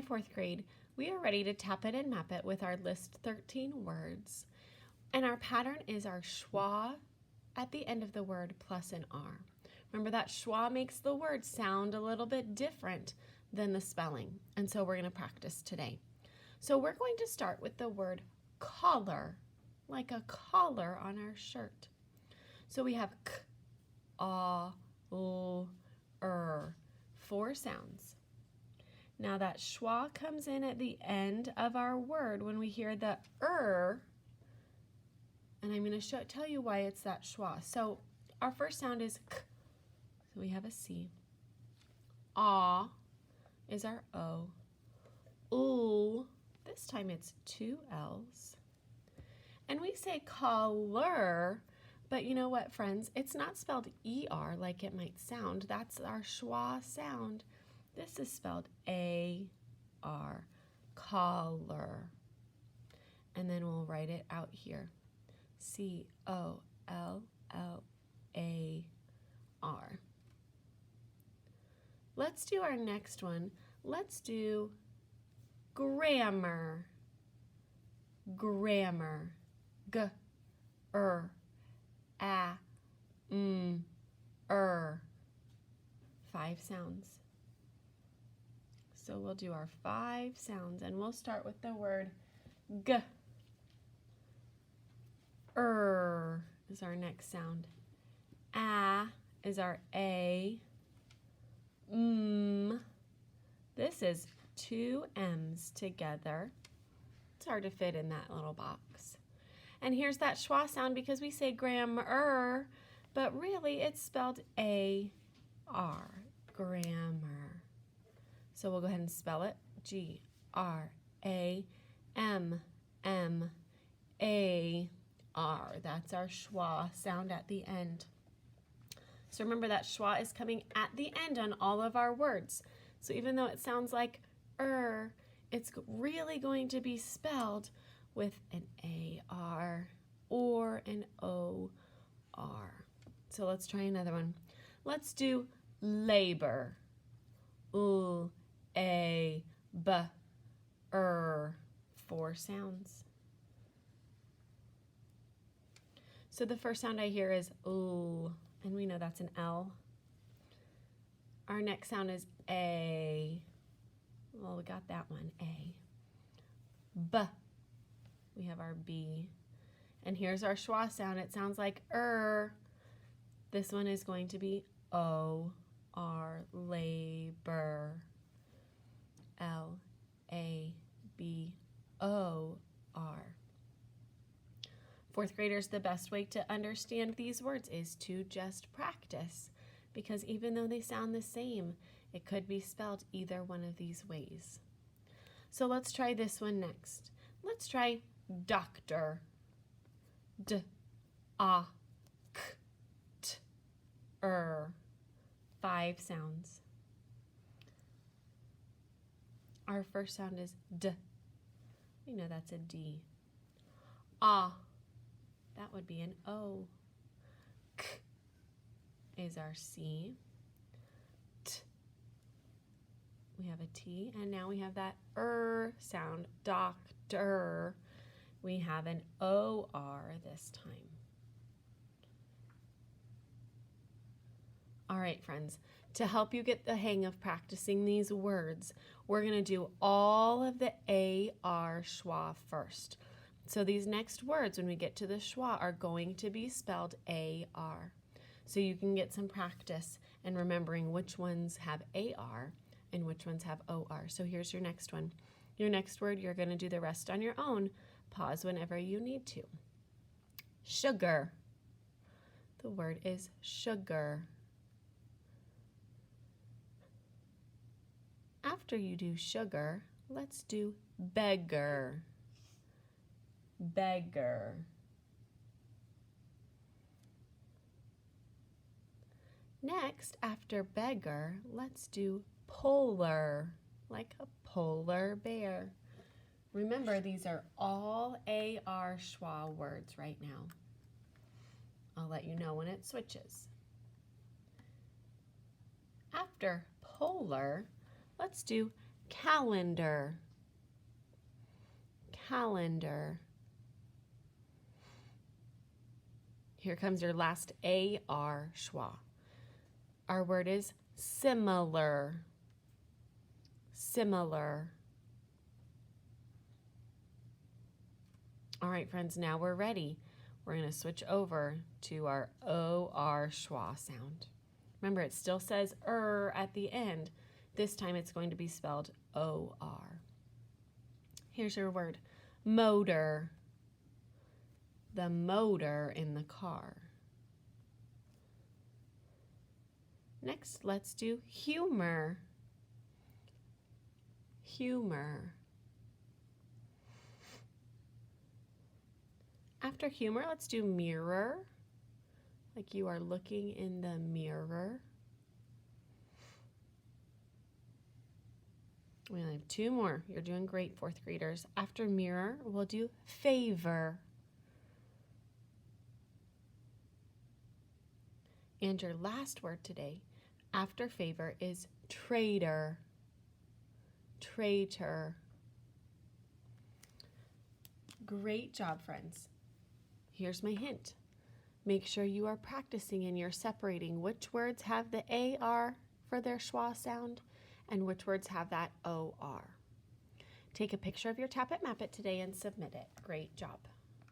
Hi, fourth grade. We are ready to tap it and map it with our list 13 words. And our pattern is our schwa at the end of the word plus an R. Remember that schwa makes the word sound a little bit different than the spelling. And so we're going to practice today. So we're going to start with the word collar, like a collar on our shirt. So we have k, a, l, 4 sounds. Now that schwa comes in at the end of our word when we hear the and I'm going to tell you why it's that schwa. So our first sound is k, so we have a C. A is our O. L, this time it's 2 L's. And we say color, but you know what, friends? It's not spelled ER like it might sound. That's our schwa sound. This is spelled A-R, collar. And then we'll write it out here. C-O-L-L-A-R. Let's do our next one. Let's do grammar. Grammar. G-R-A-M-R. 5 sounds. So we'll do our 5 sounds, and we'll start with the word G. Is our next sound. A is our A. This is 2 M's together. It's hard to fit in that little box. And here's that schwa sound because we say grammar, but really it's spelled A-R, grammar. So we'll go ahead and spell it. G-R-A-M-M-A-R. That's our schwa sound at the end. So remember that schwa is coming at the end on all of our words. So even though it sounds like it's really going to be spelled with an A-R or an O-R. So let's try another one. Let's do labor. L-A-B-R. 4 sounds. So the first sound I hear is L, and we know that's an L. Our next sound is A. Well, we got that one, A. B. We have our B. And here's our schwa sound. It sounds like This one is going to be O-R, labor. L-A-B-O-R. Fourth graders, the best way to understand these words is to just practice, because even though they sound the same, it could be spelled either one of these ways. So let's try this one next. Let's try doctor. D-A-C-T-R. 5 sounds. Our first sound is D. We know that's a D. Ah, that would be an O. K is our C. T, we have a T, and now we have that sound, doctor. We have an O-R this time. All right, friends, to help you get the hang of practicing these words, we're going to do all of the A-R schwa first. So these next words, when we get to the schwa, are going to be spelled A-R. So you can get some practice in remembering which ones have A-R and which ones have O-R. So here's your next one. Your next word, you're going to do the rest on your own. Pause whenever you need to. Sugar. The word is sugar. After you do sugar, let's do beggar. Beggar. Next, after beggar, let's do polar, like a polar bear. Remember, these are all A-R schwa words right now. I'll let you know when it switches. After polar, let's do calendar, calendar. Here comes your last AR, schwa. Our word is similar, similar. All right, friends, now we're ready. We're going to switch over to our OR schwa sound. Remember, it still says at the end. This time it's going to be spelled OR. Here's your word, motor. The motor in the car. Next, let's do humor. Humor. After humor, let's do mirror. Like you are looking in the mirror. We only have two more. You're doing great, fourth graders. After mirror, we'll do favor. And your last word today, after favor, is traitor. Traitor. Great job, friends. Here's my hint. Make sure you are practicing and you're separating which words have the AR for their schwa sound and which words have that OR. Take a picture of your Tap It Map It today and submit it. Great job.